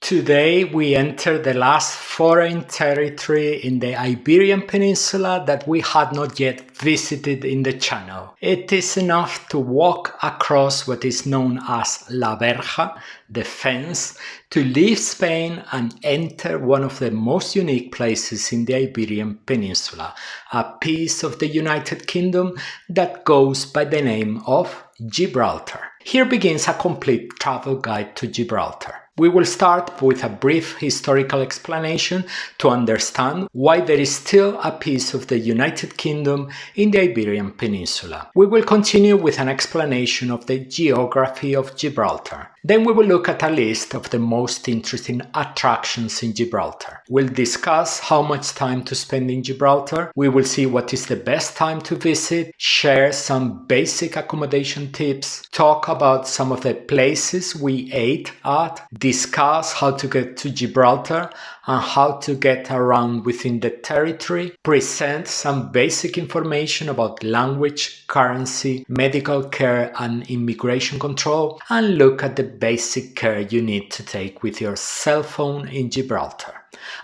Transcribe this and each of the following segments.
Today we enter the last foreign territory in the Iberian Peninsula that we had not yet visited in the channel. It is enough to walk across what is known as La Verja, the fence, to leave Spain and enter one of the most unique places in the Iberian Peninsula, a piece of the United Kingdom that goes by the name of Gibraltar. Here begins a complete travel guide to Gibraltar. We will start with a brief historical explanation to understand why there is still a piece of the United Kingdom in the Iberian Peninsula. We will continue with an explanation of the geography of Gibraltar. Then we will look at a list of the most interesting attractions in Gibraltar. We'll discuss how much time to spend in Gibraltar. We will see what is the best time to visit, share some basic accommodation tips, talk about some of the places we ate at, discuss how to get to Gibraltar and how to get around within the territory, present some basic information about language, currency, medical care and immigration control, and look at the basic care you need to take with your cell phone in Gibraltar.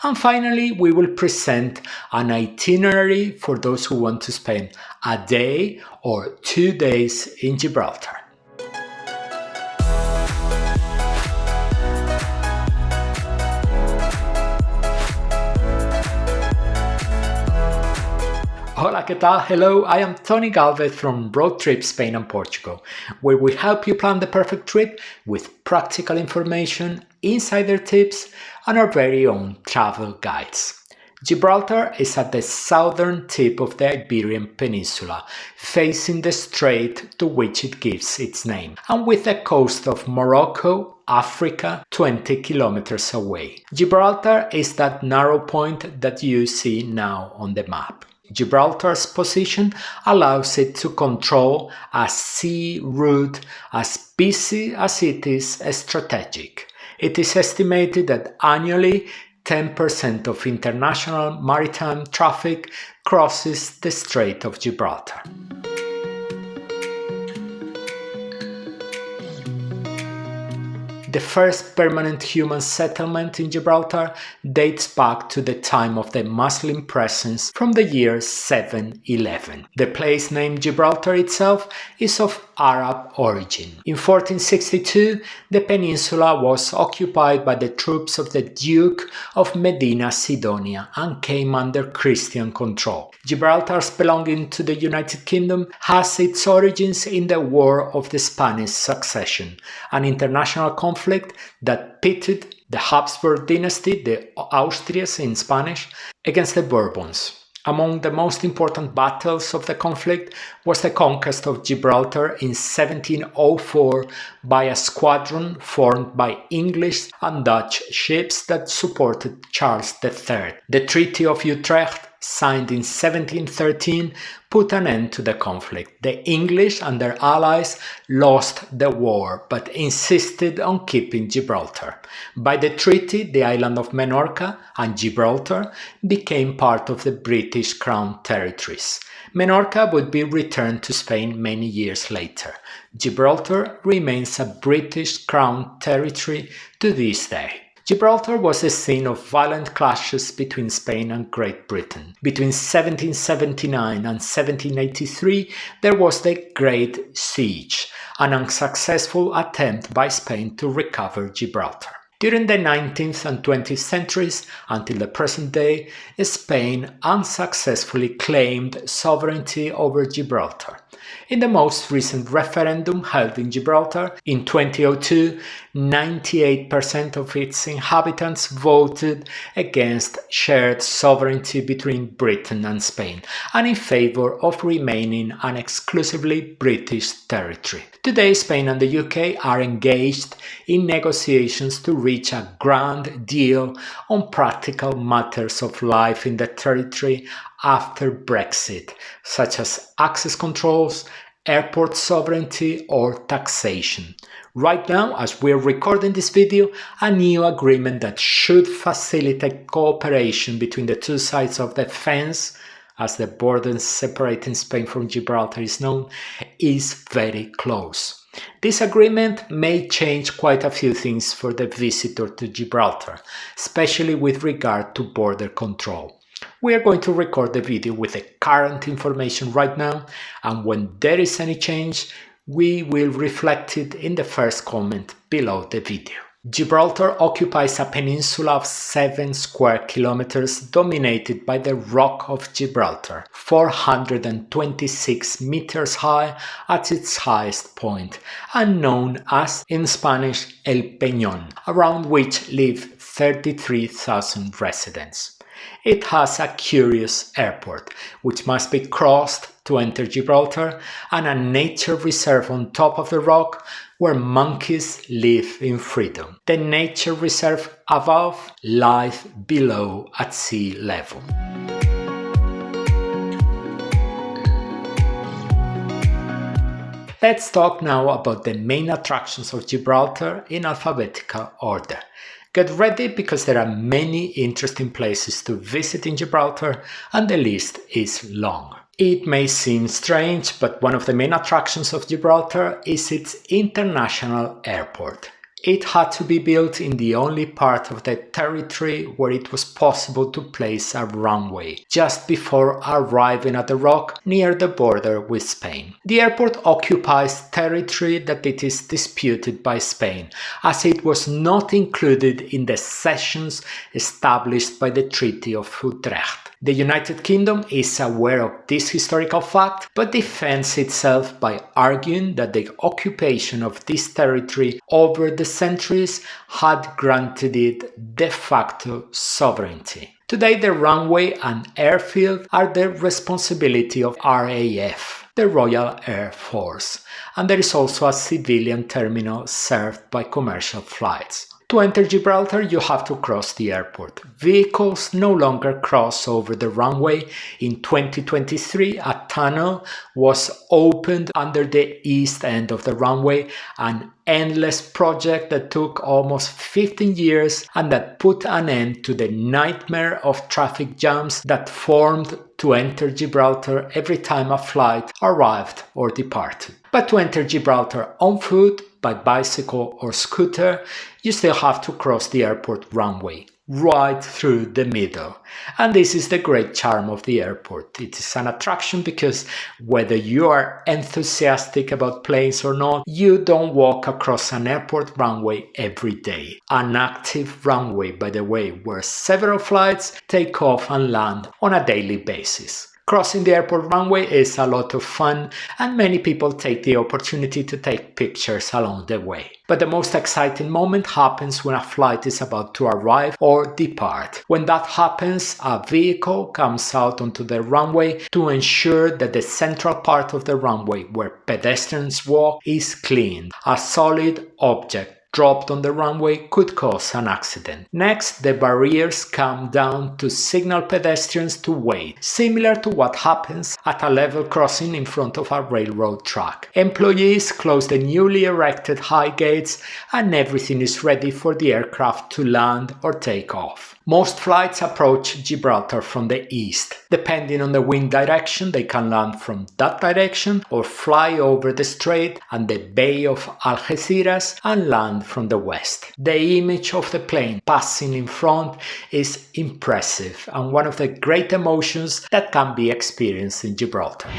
And finally, we will present an itinerary for those who want to spend a day or 2 days in Gibraltar. Hola, ¿qué tal? Hello, I am Tony Galvez from Road Trip Spain and Portugal, where we help you plan the perfect trip with practical information, insider tips, and our very own travel guides. Gibraltar is at the southern tip of the Iberian Peninsula, facing the strait to which it gives its name, and with the coast of Morocco, Africa, 20 kilometers away. Gibraltar is that narrow point that you see now on the map. Gibraltar's position allows it to control a sea route as busy as it is strategic. It is estimated that annually 10% of international maritime traffic crosses the Strait of Gibraltar. The first permanent human settlement in Gibraltar dates back to the time of the Muslim presence from the year 711. The place name Gibraltar itself is of Arab origin. In 1462, the peninsula was occupied by the troops of the Duke of Medina Sidonia and came under Christian control. Gibraltar's belonging to the United Kingdom has its origins in the War of the Spanish Succession, an international conflict that pitted the Habsburg dynasty, the Austrias in Spanish, against the Bourbons. Among the most important battles of the conflict was the conquest of Gibraltar in 1704 by a squadron formed by English and Dutch ships that supported Charles III. The Treaty of Utrecht, signed in 1713, put an end to the conflict. The English and their allies lost the war, but insisted on keeping Gibraltar. By the treaty, the island of Menorca and Gibraltar became part of the British Crown territories. Menorca would be returned to Spain many years later. Gibraltar remains a British Crown territory to this day. Gibraltar was the scene of violent clashes between Spain and Great Britain. Between 1779 and 1783, there was the Great Siege, an unsuccessful attempt by Spain to recover Gibraltar. During the 19th and 20th centuries, until the present day, Spain unsuccessfully claimed sovereignty over Gibraltar. In the most recent referendum held in Gibraltar in 2002, 98% of its inhabitants voted against shared sovereignty between Britain and Spain and in favor of remaining an exclusively British territory. Today, Spain and the UK are engaged in negotiations to reach a grand deal on practical matters of life in the territory after Brexit, such as access controls, airport sovereignty or taxation. Right now, as we're recording this video, a new agreement that should facilitate cooperation between the two sides of the fence, as the border separating Spain from Gibraltar is known, is very close. This agreement may change quite a few things for the visitor to Gibraltar, especially with regard to border control. We are going to record the video with the current information right now, and when there is any change, we will reflect it in the first comment below the video. Gibraltar occupies a peninsula of 7 square kilometers dominated by the Rock of Gibraltar, 426 meters high at its highest point, and known as in Spanish El Peñón, around which live 33,000 residents. It has a curious airport, which must be crossed to enter Gibraltar, and a nature reserve on top of the rock where monkeys live in freedom. The nature reserve above lies below at sea level. Let's talk now about the main attractions of Gibraltar in alphabetical order. Get ready because there are many interesting places to visit in Gibraltar and the list is long. It may seem strange, but one of the main attractions of Gibraltar is its international airport. It had to be built in the only part of the territory where it was possible to place a runway, just before arriving at the rock near the border with Spain. The airport occupies territory that it is disputed by Spain, as it was not included in the cessions established by the Treaty of Utrecht. The United Kingdom is aware of this historical fact, but defends itself by arguing that the occupation of this territory over the centuries had granted it de facto sovereignty. Today, the runway and airfield are the responsibility of RAF, the Royal Air Force, and there is also a civilian terminal served by commercial flights. To enter Gibraltar, you have to cross the airport. Vehicles no longer cross over the runway. In 2023, a tunnel was opened under the east end of the runway, an endless project that took almost 15 years and that put an end to the nightmare of traffic jams that formed to enter Gibraltar every time a flight arrived or departed. But to enter Gibraltar on foot, by bicycle or scooter, you still have to cross the airport runway, right through the middle. And this is the great charm of the airport. It is an attraction because whether you are enthusiastic about planes or not, you don't walk across an airport runway every day. An active runway, by the way, where several flights take off and land on a daily basis. Crossing the airport runway is a lot of fun, and many people take the opportunity to take pictures along the way. But the most exciting moment happens when a flight is about to arrive or depart. When that happens, a vehicle comes out onto the runway to ensure that the central part of the runway where pedestrians walk is cleaned. A solid object dropped on the runway could cause an accident. Next, the barriers come down to signal pedestrians to wait, similar to what happens at a level crossing in front of a railroad track. Employees close the newly erected high gates and everything is ready for the aircraft to land or take off. Most flights approach Gibraltar from the east. Depending on the wind direction, they can land from that direction or fly over the strait and the Bay of Algeciras and land from the west. The image of the plane passing in front is impressive and one of the great emotions that can be experienced in Gibraltar.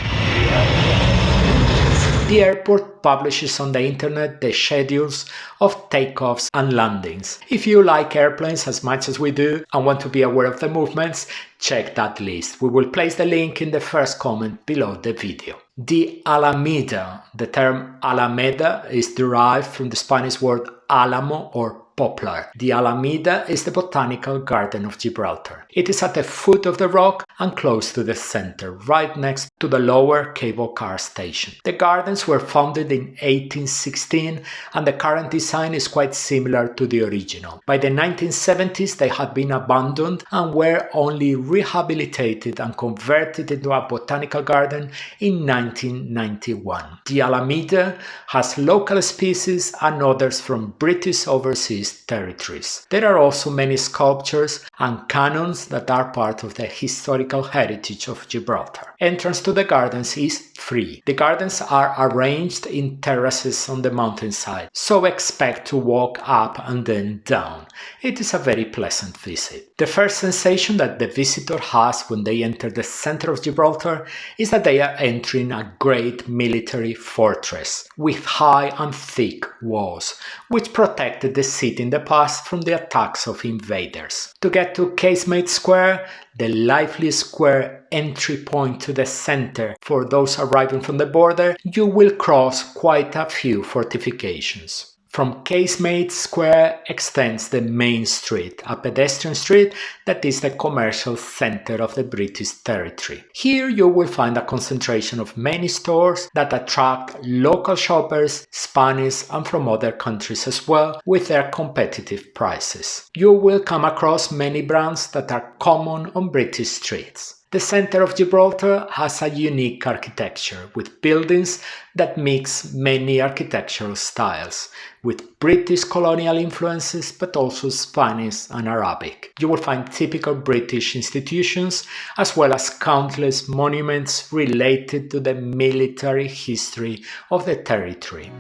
The airport publishes on the internet the schedules of takeoffs and landings. If you like airplanes as much as we do and want to be aware of the movements, check that list. We will place the link in the first comment below the video. The Alameda. The term Alameda is derived from the Spanish word álamo or poplar. The Alameda is the Botanical Garden of Gibraltar. It is at the foot of the rock and close to the center, right next to the lower cable car station. The gardens were founded in 1816 and the current design is quite similar to the original. By the 1970s they had been abandoned and were only rehabilitated and converted into a botanical garden in 1991. The Alameda has local species and others from British overseas territories. There are also many sculptures and cannons that are part of the historical heritage of Gibraltar. Entrance to the gardens is free. The gardens are arranged in terraces on the mountainside, so expect to walk up and then down. It is a very pleasant visit. The first sensation that the visitor has when they enter the center of Gibraltar is that they are entering a great military fortress with high and thick walls, which protected the city in the past from the attacks of invaders. To get to Casemate Square, the lively square entry point to the center for those arriving from the border, you will cross quite a few fortifications. From Casemate Square extends the main street, a pedestrian street that is the commercial center of the British territory. Here you will find a concentration of many stores that attract local shoppers, Spanish and from other countries as well, with their competitive prices. You will come across many brands that are common on British streets. The center of Gibraltar has a unique architecture, with buildings that mix many architectural styles, with British colonial influences but also Spanish and Arabic. You will find typical British institutions as well as countless monuments related to the military history of the territory.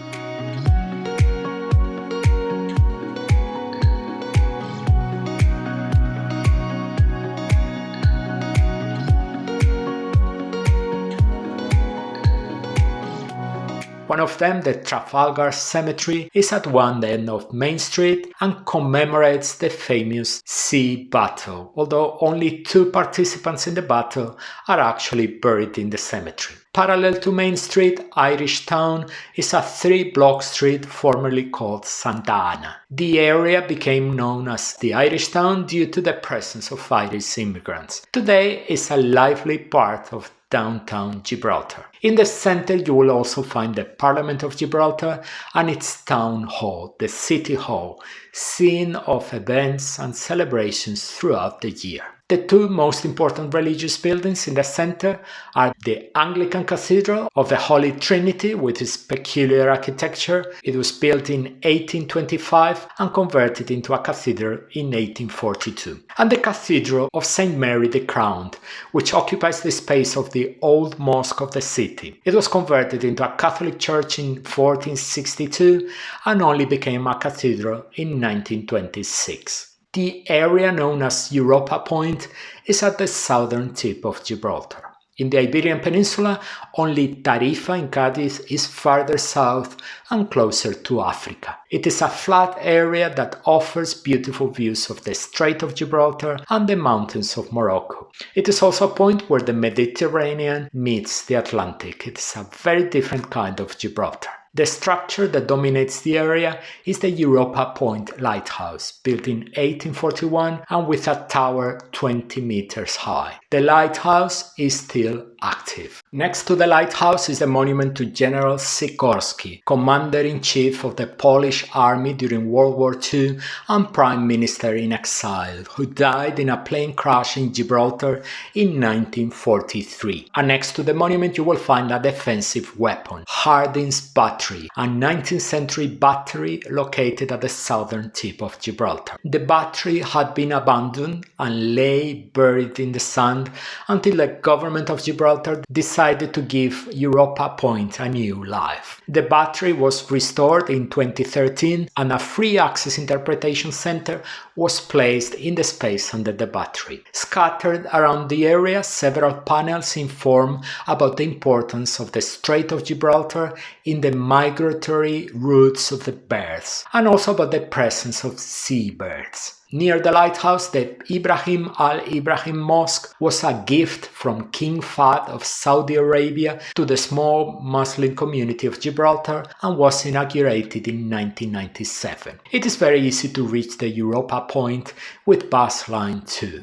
One of them, the Trafalgar Cemetery, is at one end of Main Street and commemorates the famous sea battle, although only 2 participants in the battle are actually buried in the cemetery. Parallel to Main Street, Irish Town is a 3-block street formerly called Santa Ana. The area became known as the Irish Town due to the presence of Irish immigrants. Today is a lively part of downtown Gibraltar. In the center you will also find the Parliament of Gibraltar and its town hall, the City Hall, scene of events and celebrations throughout the year. The 2 most important religious buildings in the center are the Anglican Cathedral of the Holy Trinity with its peculiar architecture. It was built in 1825 and converted into a cathedral in 1842. And the Cathedral of St. Mary the Crowned, which occupies the space of the old mosque of the city. It was converted into a Catholic church in 1462 and only became a cathedral in 1926. The area known as Europa Point is at the southern tip of Gibraltar. In the Iberian Peninsula, only Tarifa in Cadiz is farther south and closer to Africa. It is a flat area that offers beautiful views of the Strait of Gibraltar and the mountains of Morocco. It is also a point where the Mediterranean meets the Atlantic. It is a very different kind of Gibraltar. The structure that dominates the area is the Europa Point lighthouse, built in 1841 and with a tower 20 meters high. The lighthouse is still active. Next to the lighthouse is a monument to General Sikorski, Commander-in-Chief of the Polish Army during World War II and Prime Minister in exile, who died in a plane crash in Gibraltar in 1943. And next to the monument you will find a defensive weapon, Hardin's Battery, a 19th century battery located at the southern tip of Gibraltar. The battery had been abandoned and lay buried in the sand until the government of Gibraltar decided to give Europa Point a new life. The battery was restored in 2013 and a free access interpretation center was placed in the space under the battery. Scattered around the area, several panels inform about the importance of the Strait of Gibraltar in the migratory routes of the birds, and also about the presence of seabirds. Near the lighthouse, the Ibrahim al-Ibrahim Mosque was a gift from King Fahd of Saudi Arabia to the small Muslim community of Gibraltar and was inaugurated in 1997. It is very easy to reach the Europa Point with bus line 2.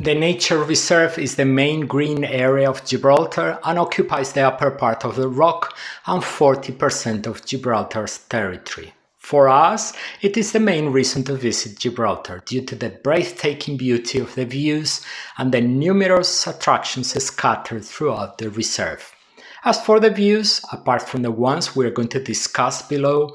The nature reserve is the main green area of Gibraltar and occupies the upper part of the rock and 40% of Gibraltar's territory. For us, it is the main reason to visit Gibraltar due to the breathtaking beauty of the views and the numerous attractions scattered throughout the reserve. As for the views, apart from the ones we are going to discuss below,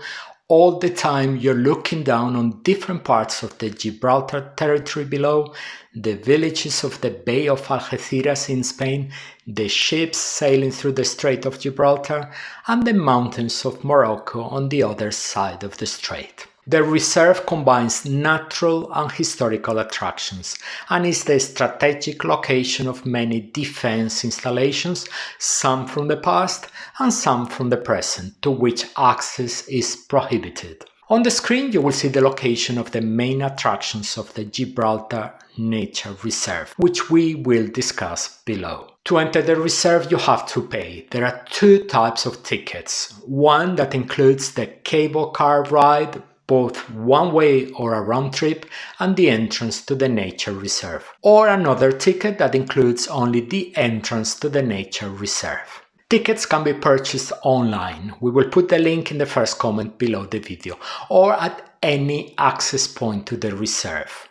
All the time you're looking down on different parts of the Gibraltar territory below, the villages of the Bay of Algeciras in Spain, the ships sailing through the Strait of Gibraltar, and the mountains of Morocco on the other side of the strait. The reserve combines natural and historical attractions and is the strategic location of many defense installations, some from the past and some from the present, to which access is prohibited. On the screen you will see the location of the main attractions of the Gibraltar Nature Reserve, which we will discuss below. To enter the reserve you have to pay. There are two types of tickets. One that includes the cable car ride, both one-way or a round trip, and the entrance to the nature reserve. Or another ticket that includes only the entrance to the nature reserve. Tickets can be purchased online. We will put the link in the first comment below the video, or at any access point to the reserve.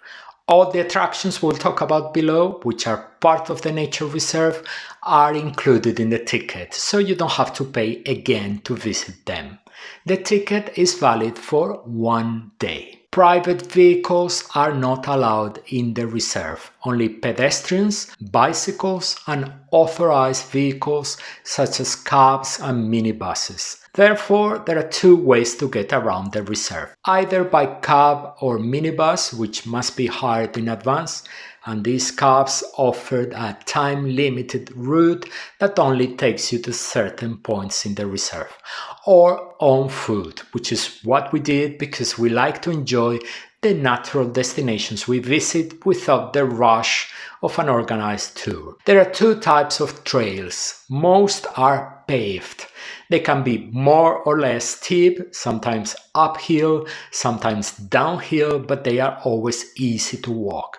All the attractions we'll talk about below, which are part of the nature reserve, are included in the ticket, so you don't have to pay again to visit them. The ticket is valid for 1 day. Private vehicles are not allowed in the reserve. Only pedestrians, bicycles, and authorized vehicles such as cabs and minibuses. Therefore, there are two ways to get around the reserve. Either by cab or minibus, which must be hired in advance, and these cabs offered a time-limited route that only takes you to certain points in the reserve. Or on foot, which is what we did because we like to enjoy the natural destinations we visit without the rush of an organized tour. There are two types of trails. Most are paved. They can be more or less steep, sometimes uphill, sometimes downhill, but they are always easy to walk.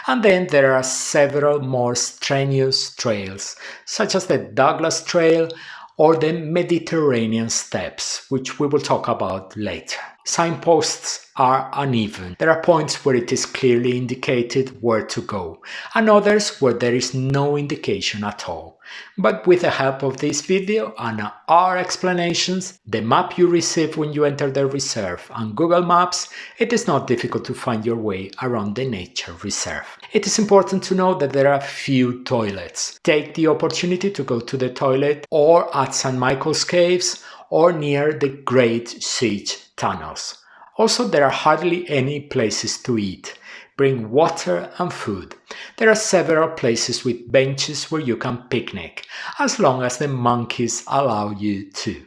And then there are several more strenuous trails, such as the Douglas Trail or the Mediterranean Steps, which we will talk about later. Signposts are uneven. There are points where it is clearly indicated where to go, and others where there is no indication at all. But with the help of this video and our explanations, the map you receive when you enter the reserve, and Google Maps, it is not difficult to find your way around the nature reserve. It is important to know that there are few toilets. Take the opportunity to go to the toilet or at St. Michael's Caves or near the Great Siege tunnels. Also, there are hardly any places to eat. Bring water and food. There are several places with benches where you can picnic, as long as the monkeys allow you to.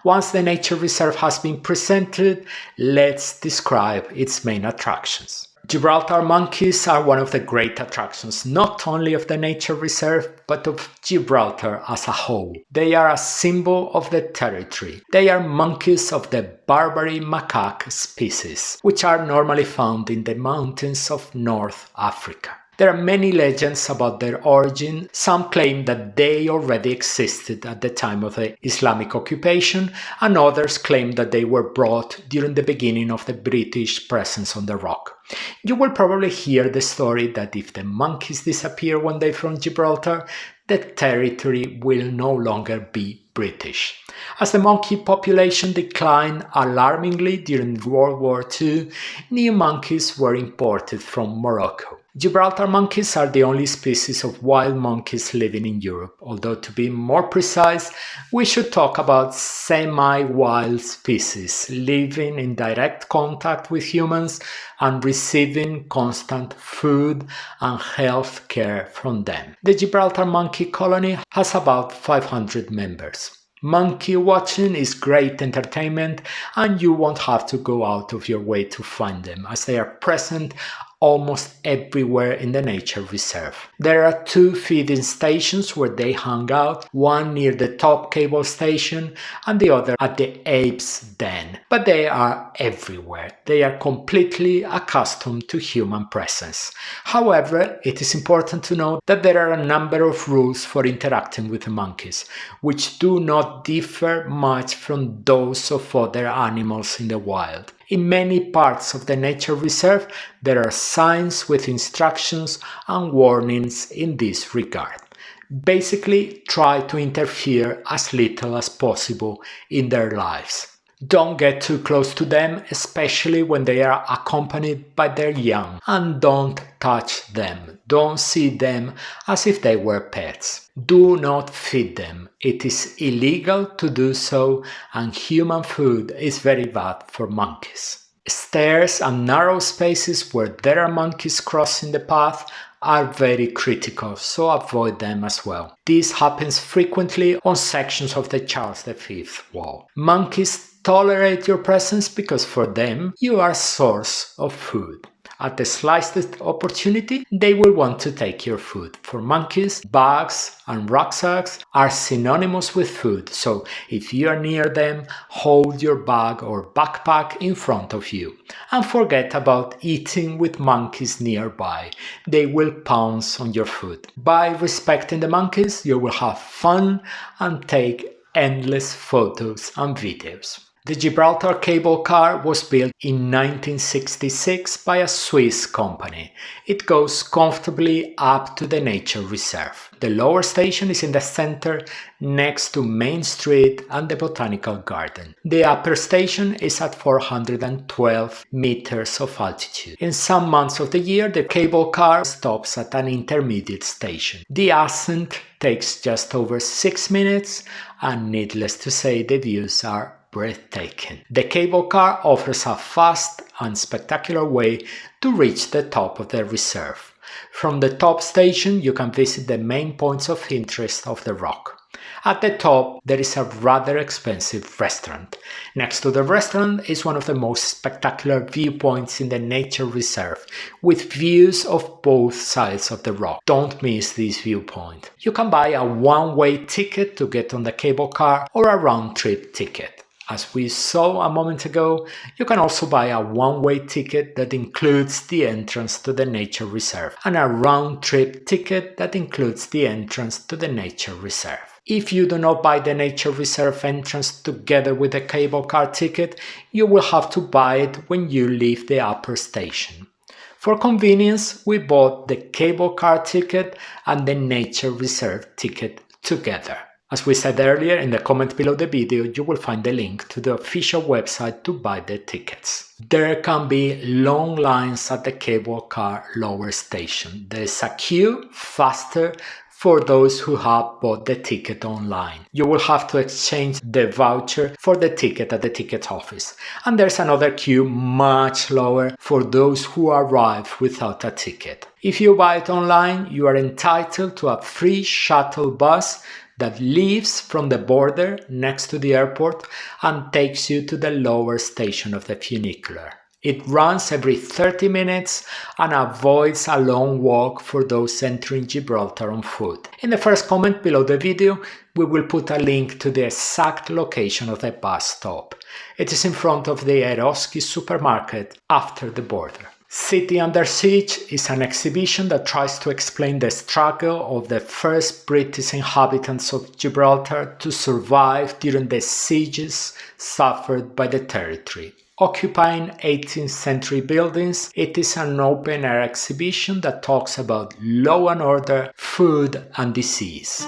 Once the nature reserve has been presented, let's describe its main attractions. Gibraltar monkeys are one of the great attractions, not only of the nature reserve, but of Gibraltar as a whole. They are a symbol of the territory. They are monkeys of the Barbary macaque species, which are normally found in the mountains of North Africa. There are many legends about their origin. Some claim that they already existed at the time of the Islamic occupation, and others claim that they were brought during the beginning of the British presence on the rock. You will probably hear the story that if the monkeys disappear one day from Gibraltar, the territory will no longer be British. As the monkey population declined alarmingly during World War II, new monkeys were imported from Morocco. Gibraltar monkeys are the only species of wild monkeys living in Europe, although to be more precise, we should talk about semi-wild species living in direct contact with humans and receiving constant food and health care from them. The Gibraltar monkey colony has about 500 members. Monkey watching is great entertainment, and you won't have to go out of your way to find them, as they are present almost everywhere in the nature reserve. There are two feeding stations where they hang out, one near the top cable station and the other at the Apes' Den. But they are everywhere. They are completely accustomed to human presence. However, it is important to note that there are a number of rules for interacting with the monkeys, which do not differ much from those of other animals in the wild. In many parts of the nature reserve, there are signs with instructions and warnings in this regard. Basically, try to interfere as little as possible in their lives. Don't get too close to them, especially when they are accompanied by their young, and don't touch them. Don't see them as if they were pets. Do not feed them. It is illegal to do so, and human food is very bad for monkeys. Stairs and narrow spaces where there are monkeys crossing the path are very critical, so avoid them as well. This happens frequently on sections of the Charles V wall. Monkeys tolerate your presence because for them you are a source of food. At the slightest opportunity, they will want to take your food. For monkeys, bags and rucksacks are synonymous with food, so if you are near them, hold your bag or backpack in front of you. And forget about eating with monkeys nearby. They will pounce on your food. By respecting the monkeys, you will have fun and take endless photos and videos. The Gibraltar cable car was built in 1966 by a Swiss company. It goes comfortably up to the nature reserve. The lower station is in the center next to Main Street and the Botanical Garden. The upper station is at 412 meters of altitude. In some months of the year, the cable car stops at an intermediate station. The ascent takes just over 6 minutes, and needless to say, the views are breathtaking. The cable car offers a fast and spectacular way to reach the top of the reserve. From the top station, you can visit the main points of interest of the rock. At the top, there is a rather expensive restaurant. Next to the restaurant is one of the most spectacular viewpoints in the nature reserve, with views of both sides of the rock. Don't miss this viewpoint. You can buy a one-way ticket to get on the cable car or a round-trip ticket. As we saw a moment ago, you can also buy a one-way ticket that includes the entrance to the nature reserve and a round-trip ticket that includes the entrance to the nature reserve. If you do not buy the nature reserve entrance together with the cable car ticket, you will have to buy it when you leave the upper station. For convenience, we bought the cable car ticket and the nature reserve ticket together. As we said earlier, in the comment below the video, you will find the link to the official website to buy the tickets. There can be long lines at the cable car lower station. There is a queue faster for those who have bought the ticket online. You will have to exchange the voucher for the ticket at the ticket office. And there's another queue much lower for those who arrive without a ticket. If you buy it online, you are entitled to a free shuttle bus that leaves from the border next to the airport and takes you to the lower station of the funicular. It runs every 30 minutes and avoids a long walk for those entering Gibraltar on foot. In the first comment below the video, we will put a link to the exact location of the bus stop. It is in front of the Eroski supermarket after the border. City Under Siege is an exhibition that tries to explain the struggle of the first British inhabitants of Gibraltar to survive during the sieges suffered by the territory. Occupying 18th century buildings, it is an open-air exhibition that talks about law and order, food and disease.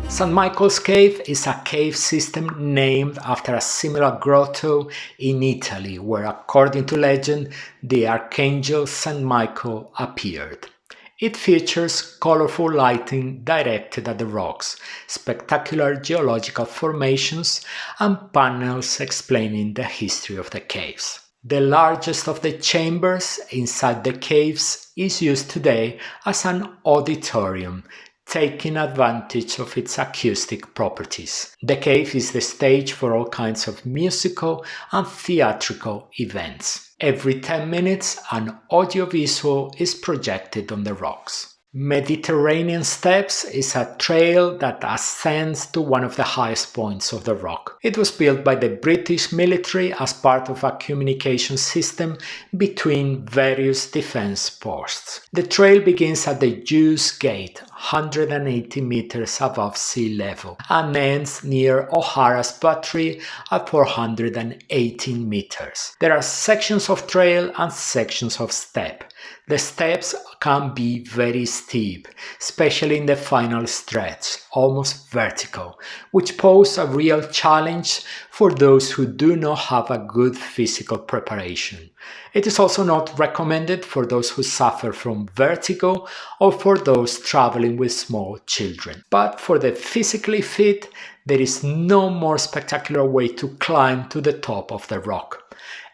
St. Michael's Cave is a cave system named after a similar grotto in Italy, where, according to legend, the archangel St. Michael appeared. It features colorful lighting directed at the rocks, spectacular geological formations, and panels explaining the history of the caves. The largest of the chambers inside the caves is used today as an auditorium, taking advantage of its acoustic properties. The cave is the stage for all kinds of musical and theatrical events. Every 10 minutes, an audiovisual is projected on the rocks. Mediterranean Steps is a trail that ascends to one of the highest points of the rock. It was built by the British military as part of a communication system between various defense posts. The trail begins at the Jews Gate, 180 meters above sea level, and ends near O'Hara's Battery at 418 meters. There are sections of trail and sections of step. The steps can be very steep, especially in the final stretch, almost vertical, which pose a real challenge for those who do not have a good physical preparation. It is also not recommended for those who suffer from vertigo or for those traveling with small children. But for the physically fit, there is no more spectacular way to climb to the top of the rock.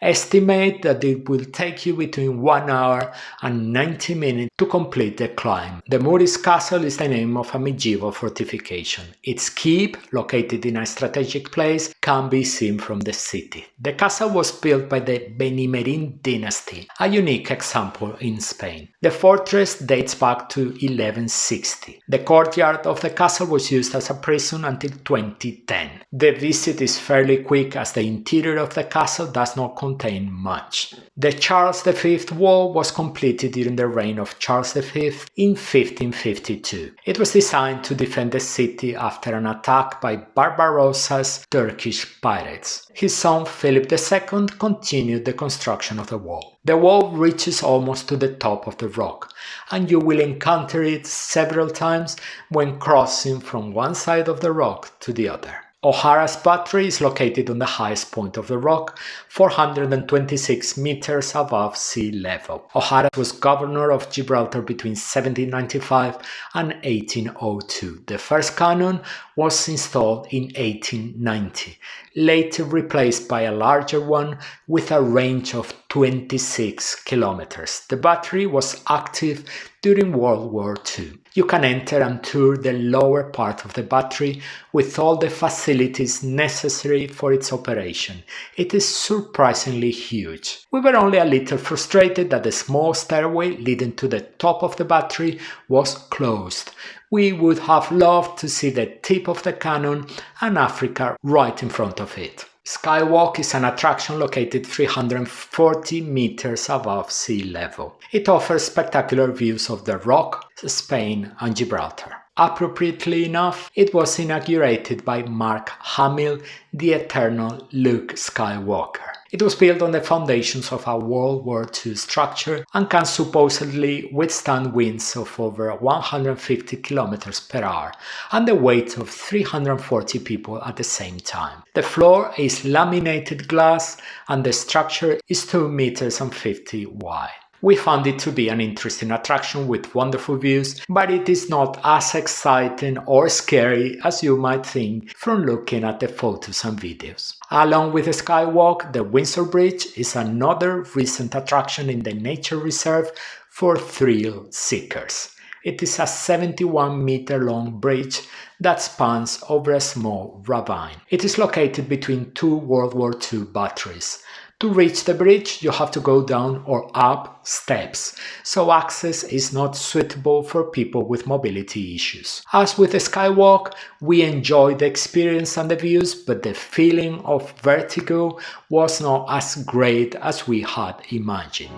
Estimate that it will take you between 1 hour and 90 minutes to complete the climb. The Moorish Castle is the name of a medieval fortification. Its keep, located in a strategic place, can be seen from the city. The castle was built by the Benimerine dynasty, a unique example in Spain. The fortress dates back to 1160. The courtyard of the castle was used as a prison until 2010. The visit is fairly quick as the interior of the castle does not contain much. The Charles V wall was completed during the reign of Charles V in 1552. It was designed to defend the city after an attack by Barbarossa's Turkish pirates. His son Philip II continued the construction of the wall. The wall reaches almost to the top of the rock, and you will encounter it several times when crossing from one side of the rock to the other. O'Hara's Battery is located on the highest point of the rock, 426 meters above sea level. O'Hara was governor of Gibraltar between 1795 and 1802. The first cannon was installed in 1890, later replaced by a larger one with a range of 26 kilometers. The battery was active during World War II. You can enter and tour the lower part of the battery with all the facilities necessary for its operation. It is surprisingly huge. We were only a little frustrated that the small stairway leading to the top of the battery was closed. We would have loved to see the tip of the cannon and Africa right in front of it. Skywalk is an attraction located 340 meters above sea level. It offers spectacular views of the rock, Spain and Gibraltar. Appropriately enough, it was inaugurated by Mark Hamill, the eternal Luke Skywalker. It was built on the foundations of a World War II structure and can supposedly withstand winds of over 150 km per hour and the weight of 340 people at the same time. The floor is laminated glass and the structure is 2 meters and 50 wide. We found it to be an interesting attraction with wonderful views, but it is not as exciting or scary as you might think from looking at the photos and videos. Along with the Skywalk, the Windsor Bridge is another recent attraction in the nature reserve for thrill seekers. It is a 71-meter-long bridge that spans over a small ravine. It is located between 2 World War II batteries. To reach the bridge, you have to go down or up steps, so access is not suitable for people with mobility issues. As with the Skywalk, we enjoyed the experience and the views, but the feeling of vertigo was not as great as we had imagined.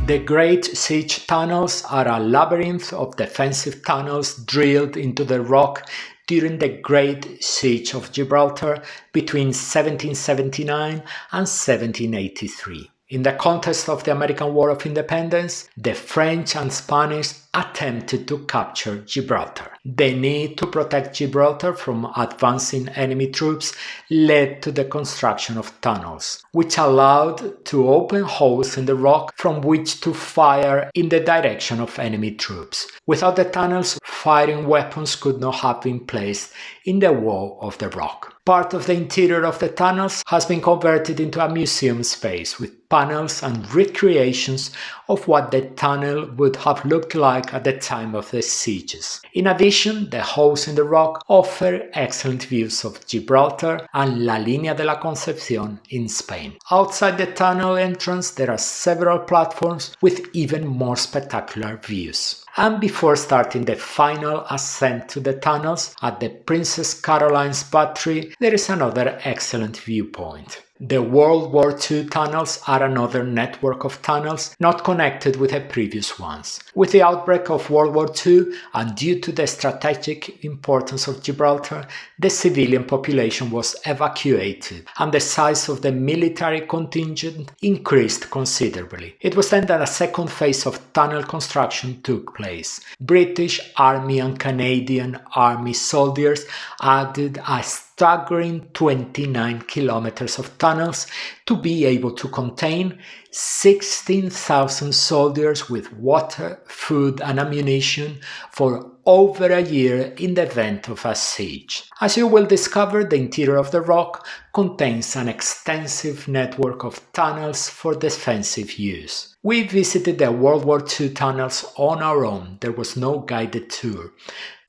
The Great Siege Tunnels are a labyrinth of defensive tunnels drilled into the rock during the Great Siege of Gibraltar between 1779 and 1783. In the context of the American War of Independence, the French and Spanish attempted to capture Gibraltar. The need to protect Gibraltar from advancing enemy troops led to the construction of tunnels, which allowed to open holes in the rock from which to fire in the direction of enemy troops. Without the tunnels, firing weapons could not have been placed in the wall of the rock. Part of the interior of the tunnels has been converted into a museum space with panels and recreations of what the tunnel would have looked like at the time of the sieges. In addition, the holes in the rock offer excellent views of Gibraltar and La Línea de la Concepción in Spain. Outside the tunnel entrance, there are several platforms with even more spectacular views. And before starting the final ascent to the tunnels at the Princess Caroline's Battery, there is another excellent viewpoint. The World War II tunnels are another network of tunnels not connected with the previous ones. With the outbreak of World War II and due to the strategic importance of Gibraltar, the civilian population was evacuated and the size of the military contingent increased considerably. It was then that a second phase of tunnel construction took place. British Army and Canadian Army soldiers added a staggering 29 kilometers of tunnels to be able to contain 16,000 soldiers with water, food and ammunition for over a year in the event of a siege. As you will discover, the interior of the rock contains an extensive network of tunnels for defensive use. We visited the World War II tunnels on our own. There was no guided tour.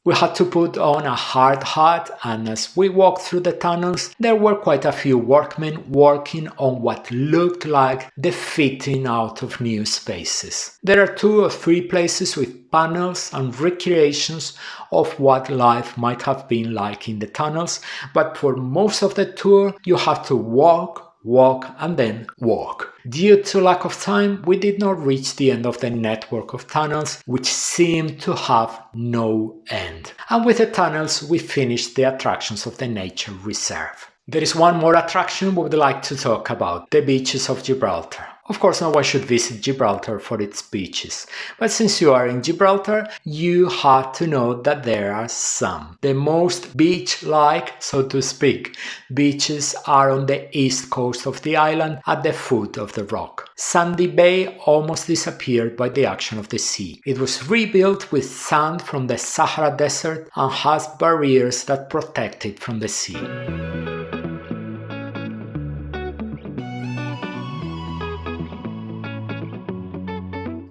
We had to put on a hard hat, and as we walked through the tunnels, there were quite a few workmen working on what looked like the fitting out of new spaces. There are 2 or 3 places with panels and recreations of what life might have been like in the tunnels, but for most of the tour you have to walk and then walk. Due to lack of time, we did not reach the end of the network of tunnels, which seemed to have no end. And with the tunnels, we finished the attractions of the nature reserve. There is one more attraction we would like to talk about, the beaches of Gibraltar. Of course, no one should visit Gibraltar for its beaches, but since you are in Gibraltar, you have to know that there are some. The most beach-like, so to speak, beaches are on the east coast of the island at the foot of the rock. Sandy Bay almost disappeared by the action of the sea. It was rebuilt with sand from the Sahara Desert and has barriers that protect it from the sea.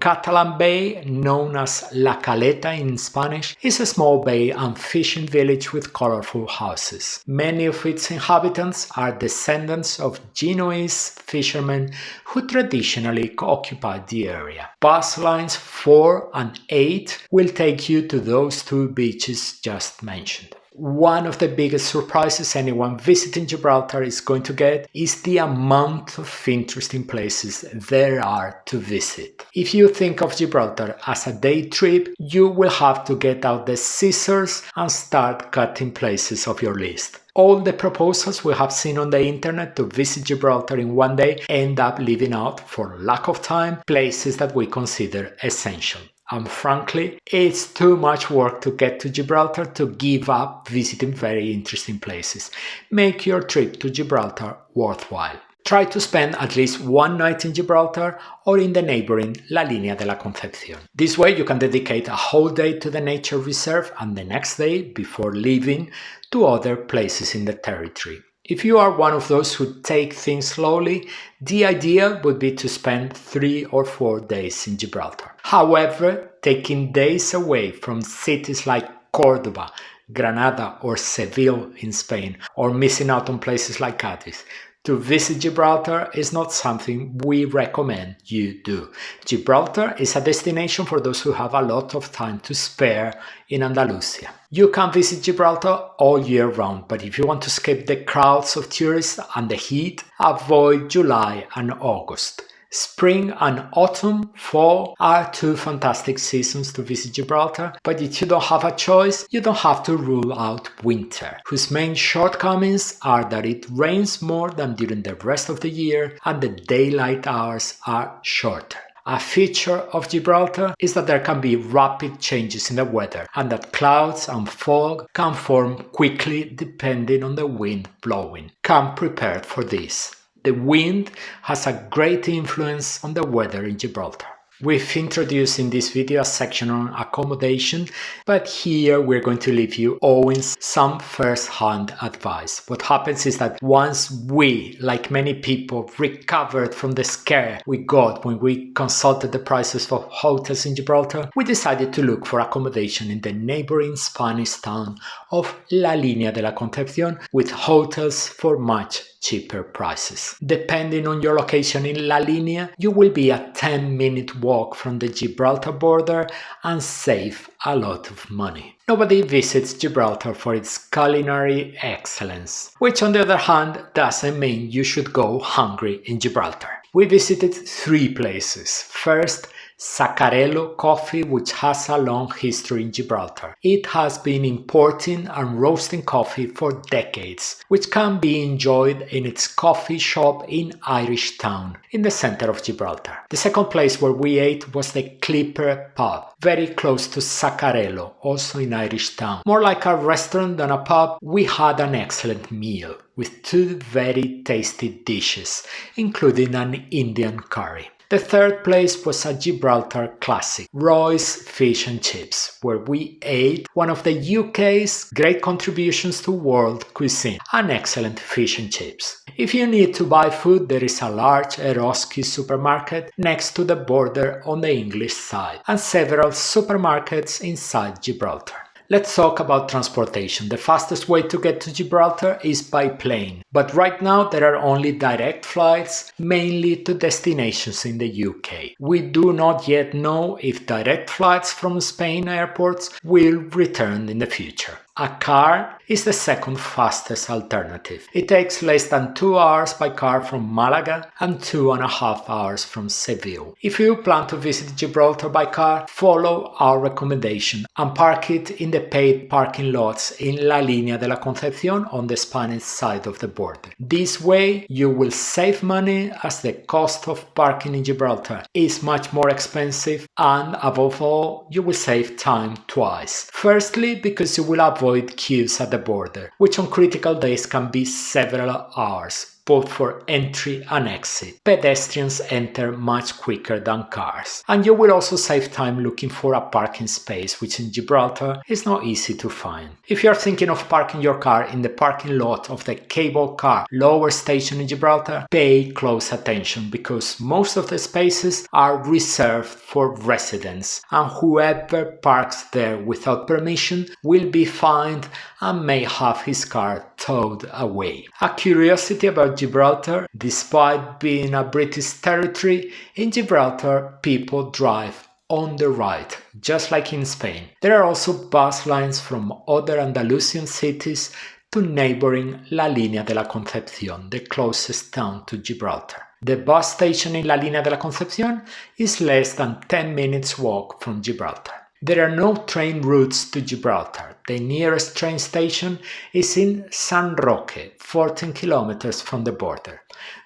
Catalan Bay, known as La Caleta in Spanish, is a small bay and fishing village with colorful houses. Many of its inhabitants are descendants of Genoese fishermen who traditionally occupied the area. Bus lines 4 and 8 will take you to those 2 beaches just mentioned. One of the biggest surprises anyone visiting Gibraltar is going to get is the amount of interesting places there are to visit. If you think of Gibraltar as a day trip, you will have to get out the scissors and start cutting places off your list. All the proposals we have seen on the internet to visit Gibraltar in one day end up leaving out, for lack of time, places that we consider essential. And frankly, it's too much work to get to Gibraltar to give up visiting very interesting places. Make your trip to Gibraltar worthwhile. Try to spend at least one night in Gibraltar or in the neighboring La Línea de la Concepción. This way you can dedicate a whole day to the nature reserve and the next day, before leaving, to other places in the territory. If you are one of those who take things slowly, the idea would be to spend 3 or 4 days in Gibraltar. However, taking days away from cities like Córdoba, Granada or Seville in Spain, or missing out on places like Cádiz, to visit Gibraltar is not something we recommend you do. Gibraltar is a destination for those who have a lot of time to spare in Andalusia. You can visit Gibraltar all year round, but if you want to escape the crowds of tourists and the heat, avoid July and August. Spring and autumn, fall are 2 fantastic seasons to visit Gibraltar, but if you don't have a choice, you don't have to rule out winter, whose main shortcomings are that it rains more than during the rest of the year and the daylight hours are shorter. A feature of Gibraltar is that there can be rapid changes in the weather and that clouds and fog can form quickly depending on the wind blowing. Come prepared for this. The wind has a great influence on the weather in Gibraltar. We've introduced in this video a section on accommodation, but here we're going to leave you Owen's some first-hand advice. What happens is that once we, like many people, recovered from the scare we got when we consulted the prices for hotels in Gibraltar, we decided to look for accommodation in the neighboring Spanish town of La Línea de la Concepción with hotels for much cheaper prices. Depending on your location in La Línea, you will be a 10-minute walk from the Gibraltar border and save a lot of money. Nobody visits Gibraltar for its culinary excellence, which on the other hand doesn't mean you should go hungry in Gibraltar. We visited 3 places. First, Sacarello coffee, which has a long history in Gibraltar. It has been importing and roasting coffee for decades, which can be enjoyed in its coffee shop in Irish Town, in the center of Gibraltar. The second place where we ate was the Clipper pub, very close to Sacarello, also in Irish Town. More like a restaurant than a pub, we had an excellent meal with 2 very tasty dishes, including an Indian curry. The third place was a Gibraltar classic, Roy's Fish and Chips, where we ate one of the UK's great contributions to world cuisine, an excellent fish and chips. If you need to buy food, there is a large Eroski supermarket next to the border on the English side, and several supermarkets inside Gibraltar. Let's talk about transportation. The fastest way to get to Gibraltar is by plane, but right now there are only direct flights, mainly to destinations in the UK. We do not yet know if direct flights from Spain airports will return in the future. A car is the second fastest alternative. It takes less than 2 hours by car from Malaga and 2.5 hours from Seville. If you plan to visit Gibraltar by car, follow our recommendation and park it in the paid parking lots in La Línea de la Concepción on the Spanish side of the border. This way you will save money as the cost of parking in Gibraltar is much more expensive, and above all you will save time twice. Firstly, because you will avoid queues at the border, which on critical days can be several hours, both for entry and exit. Pedestrians enter much quicker than cars. And you will also save time looking for a parking space, which in Gibraltar is not easy to find. If you are thinking of parking your car in the parking lot of the cable car lower station in Gibraltar, pay close attention, because most of the spaces are reserved for residents, and whoever parks there without permission will be fined and may have his car towed away. A curiosity about Gibraltar: despite being a British territory, in Gibraltar people drive on the right, just like in Spain. There are also bus lines from other Andalusian cities to neighboring La Línea de la Concepción, the closest town to Gibraltar. The bus station in La Línea de la Concepción is less than 10 minutes walk from Gibraltar. There are no train routes to Gibraltar. The nearest train station is in San Roque, 14 kilometers from the border.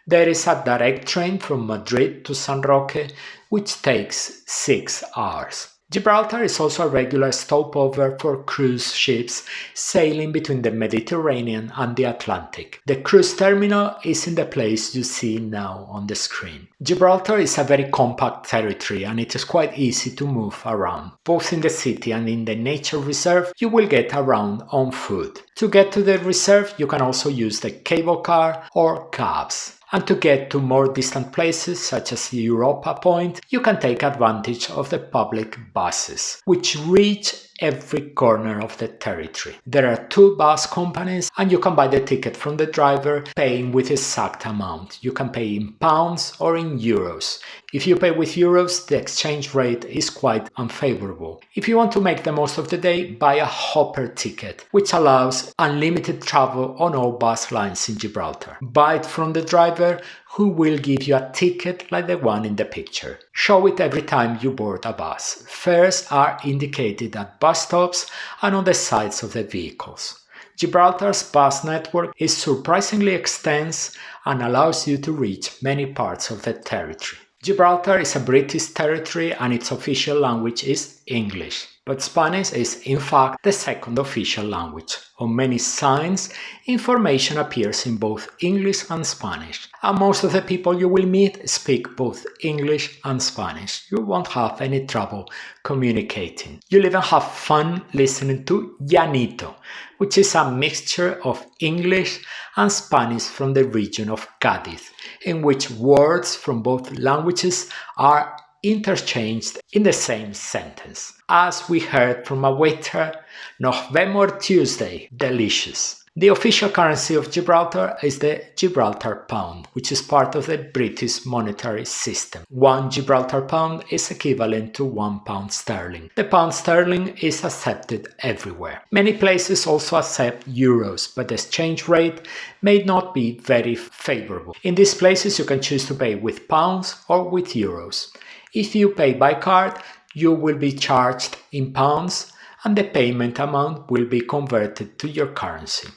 There is a direct train from Madrid to San Roque, which takes 6 hours. Gibraltar is also a regular stopover for cruise ships sailing between the Mediterranean and the Atlantic. The cruise terminal is in the place you see now on the screen. Gibraltar is a very compact territory, and it is quite easy to move around. Both in the city and in the nature reserve, you will get around on foot. To get to the reserve, you can also use the cable car or cabs. And to get to more distant places, such as Europa Point, you can take advantage of the public buses, which reach every corner of the territory. There are 2 bus companies, and you can buy the ticket from the driver, paying with exact amount. You can pay in pounds or in euros. If you pay with euros, the exchange rate is quite unfavorable. If you want to make the most of the day, buy a hopper ticket, which allows unlimited travel on all bus lines in Gibraltar. Buy it from the driver, who will give you a ticket like the one in the picture. Show it every time you board a bus. Fares are indicated at bus stops and on the sides of the vehicles. Gibraltar's bus network is surprisingly extensive and allows you to reach many parts of the territory. Gibraltar is a British territory and its official language is English, but Spanish is in fact the second official language. On many signs, information appears in both English and Spanish, and most of the people you will meet speak both English and Spanish. You won't have any trouble communicating. You'll even have fun listening to Llanito, which is a mixture of English and Spanish from the region of Cádiz, in which words from both languages are interchanged in the same sentence. As we heard from a waiter, nos vemos Tuesday, delicious. The official currency of Gibraltar is the Gibraltar pound, which is part of the British monetary system. 1 Gibraltar pound is equivalent to 1 pound sterling. The pound sterling is accepted everywhere. Many places also accept euros, but the exchange rate may not be very favorable. In these places you can choose to pay with pounds or with euros. If you pay by card, you will be charged in pounds and the payment amount will be converted to your currency.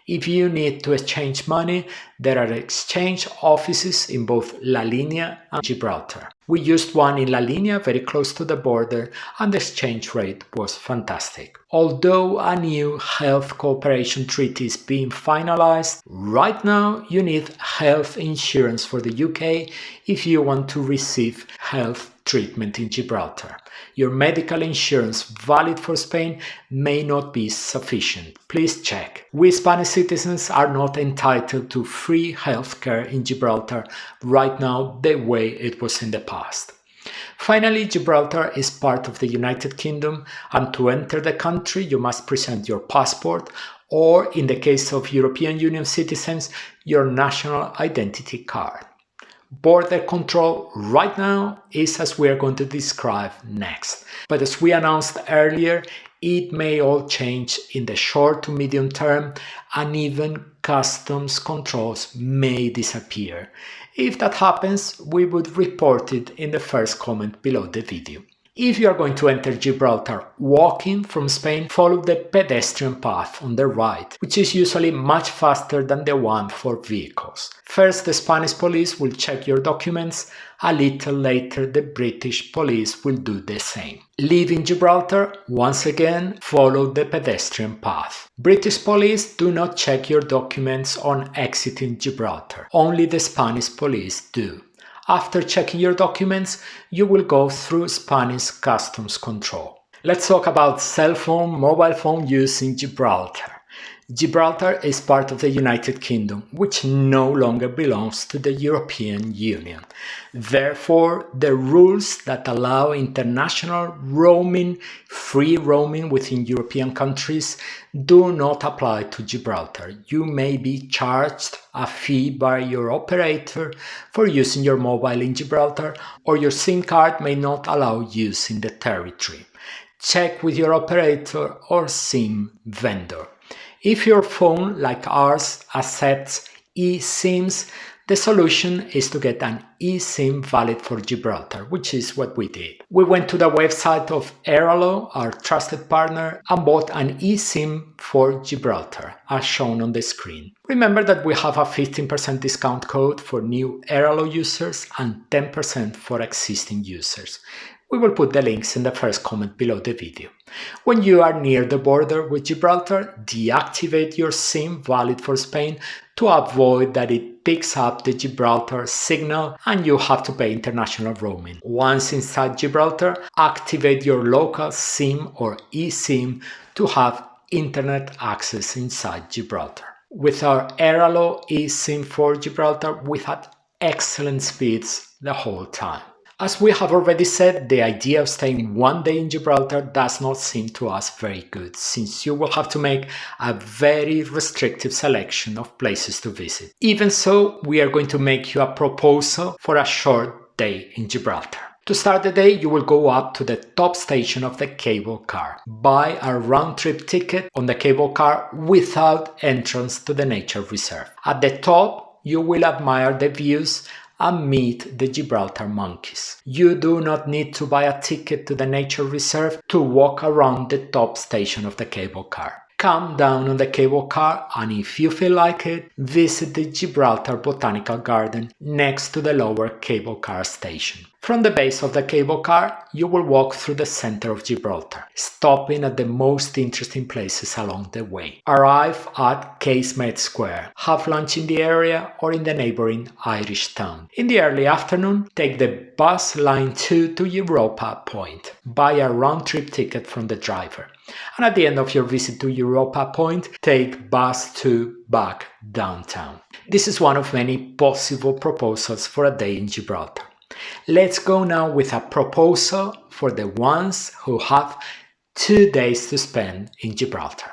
If you need to exchange money, there are exchange offices in both La Línea and Gibraltar. We used one in La Línea very close to the border and the exchange rate was fantastic. Although a new health cooperation treaty is being finalized, right now you need health insurance for the UK if you want to receive health treatment in Gibraltar. Your medical insurance valid for Spain may not be sufficient. Please check. We Spanish citizens are not entitled to free healthcare in Gibraltar right now the way it was in the past. Finally, Gibraltar is part of the United Kingdom, and to enter the country you must present your passport or, in the case of European Union citizens, your national identity card. Border control right now is as we are going to describe next, but as we announced earlier, it may all change in the short to medium term and even customs controls may disappear. If that happens, we would report it in the first comment below the video. If you are going to enter Gibraltar walking from Spain, follow the pedestrian path on the right, which is usually much faster than the one for vehicles. First, the Spanish police will check your documents. A little later, the British police will do the same. Leaving Gibraltar, once again, follow the pedestrian path. British police do not check your documents on exiting Gibraltar. Only the Spanish police do. After checking your documents, you will go through Spanish customs control. Let's talk about cell phone, mobile phone use in Gibraltar. Gibraltar is part of the United Kingdom, which no longer belongs to the European Union. Therefore, the rules that allow international roaming, free roaming within European countries, do not apply to Gibraltar. You may be charged a fee by your operator for using your mobile in Gibraltar, or your SIM card may not allow use in the territory. Check with your operator or SIM vendor. If your phone, like ours, accepts eSIMs, the solution is to get an eSIM valid for Gibraltar, which is what we did. We went to the website of Airalo, our trusted partner, and bought an eSIM for Gibraltar, as shown on the screen. Remember that we have a 15% discount code for new Airalo users and 10% for existing users. We will put the links in the first comment below the video. When you are near the border with Gibraltar, deactivate your SIM valid for Spain to avoid that it picks up the Gibraltar signal and you have to pay international roaming. Once inside Gibraltar, activate your local SIM or eSIM to have internet access inside Gibraltar. With our Airalo eSIM for Gibraltar, we had excellent speeds the whole time. As we have already said, the idea of staying one day in Gibraltar does not seem to us very good, since you will have to make a very restrictive selection of places to visit. Even so, we are going to make you a proposal for a short day in Gibraltar. To start the day, you will go up to the top station of the cable car. Buy a round-trip ticket on the cable car without entrance to the nature reserve. At the top, you will admire the views and meet the Gibraltar monkeys. You do not need to buy a ticket to the nature reserve to walk around the top station of the cable car. Come down on the cable car and if you feel like it, visit the Gibraltar Botanical Garden next to the lower cable car station. From the base of the cable car, you will walk through the center of Gibraltar, stopping at the most interesting places along the way. Arrive at Casemates Square, have lunch in the area or in the neighboring Irish town. In the early afternoon, take the bus line 2 to Europa Point. Buy a round-trip ticket from the driver. And at the end of your visit to Europa Point, take bus 2 back downtown. This is one of many possible proposals for a day in Gibraltar. Let's go now with a proposal for the ones who have 2 days to spend in Gibraltar.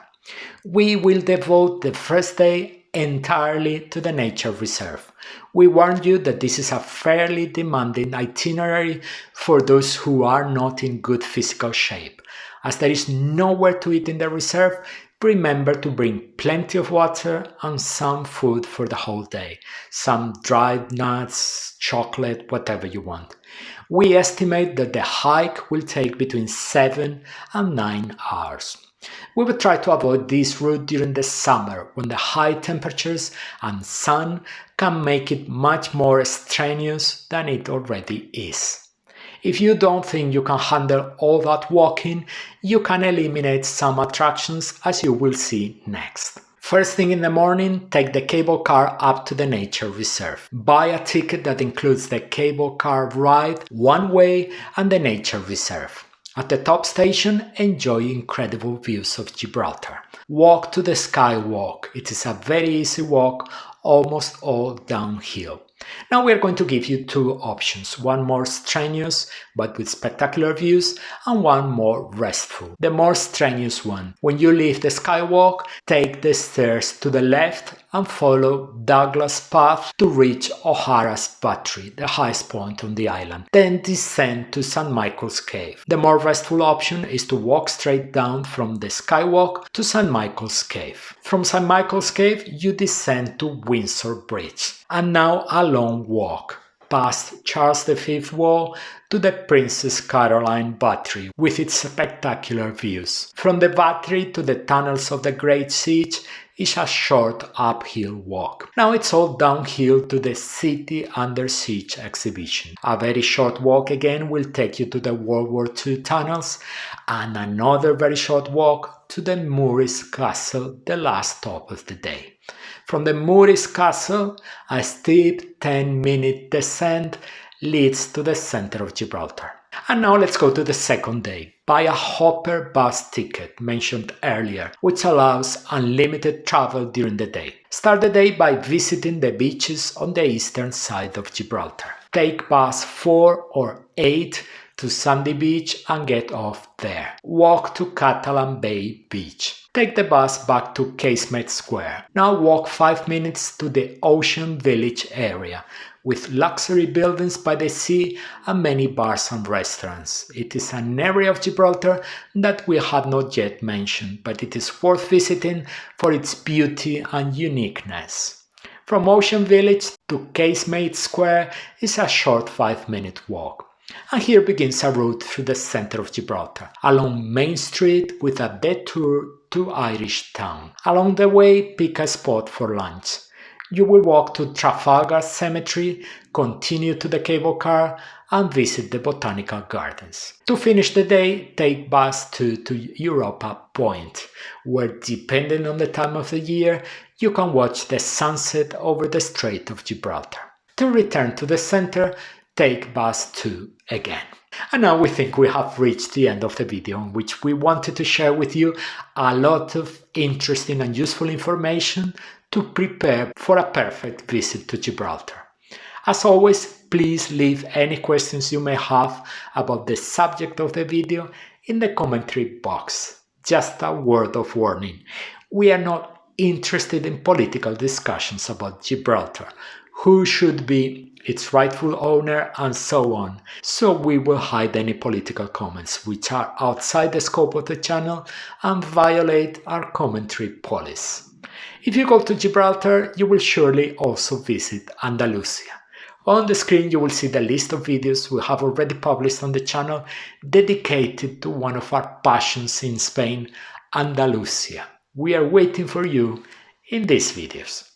We will devote the first day entirely to the nature reserve. We warn you that this is a fairly demanding itinerary for those who are not in good physical shape. As there is nowhere to eat in the reserve, remember to bring plenty of water and some food for the whole day. Some dried nuts, chocolate, whatever you want. We estimate that the hike will take between 7 and 9 hours. We will try to avoid this route during the summer when the high temperatures and sun can make it much more strenuous than it already is. If you don't think you can handle all that walking, you can eliminate some attractions as you will see next. First thing in the morning, take the cable car up to the nature reserve. Buy a ticket that includes the cable car ride, one way, and the nature reserve. At the top station, enjoy incredible views of Gibraltar. Walk to the Skywalk. It is a very easy walk, almost all downhill. Now we are going to give you 2 options, one more strenuous but with spectacular views and one more restful. The more strenuous one. When you leave the Skywalk, take the stairs to the left and follow Douglas Path to reach O'Hara's Battery, the highest point on the island. Then descend to St. Michael's Cave. The more restful option is to walk straight down from the Skywalk to St. Michael's Cave. From St. Michael's Cave, you descend to Windsor Bridge. And now a long walk past Charles V Wall to the Princess Caroline Battery with its spectacular views. From the Battery to the tunnels of the Great Siege is a short uphill walk. Now it's all downhill to the City Under Siege exhibition. A very short walk again will take you to the World War II tunnels and another very short walk to the Moorish Castle, the last stop of the day. From the Moorish Castle, a steep 10-minute descent leads to the center of Gibraltar. And now let's go to the second day. Buy a hopper bus ticket mentioned earlier, which allows unlimited travel during the day. Start the day by visiting the beaches on the eastern side of Gibraltar. Take bus 4 or 8 to Sandy Beach and get off there. Walk to Catalan Bay Beach. Take the bus back to Casemates Square. Now walk 5 minutes to the Ocean Village area, with luxury buildings by the sea and many bars and restaurants. It is an area of Gibraltar that we have not yet mentioned, but it is worth visiting for its beauty and uniqueness. From Ocean Village to Casemates Square is a short 5-minute walk. And here begins a route through the center of Gibraltar, along Main Street with a detour to Irish Town. Along the way, pick a spot for lunch. You will walk to Trafalgar Cemetery, continue to the cable car, and visit the Botanical Gardens. To finish the day, take bus 2 to Europa Point, where depending on the time of the year, you can watch the sunset over the Strait of Gibraltar. To return to the center, take bus 2 again. And now we think we have reached the end of the video in which we wanted to share with you a lot of interesting and useful information to prepare for a perfect visit to Gibraltar. As always, please leave any questions you may have about the subject of the video in the commentary box. Just a word of warning, we are not interested in political discussions about Gibraltar, who should be its rightful owner and so on, so we will hide any political comments which are outside the scope of the channel and violate our commentary policy. If you go to Gibraltar, you will surely also visit Andalusia. On the screen you will see the list of videos we have already published on the channel dedicated to one of our passions in Spain, Andalusia. We are waiting for you in these videos.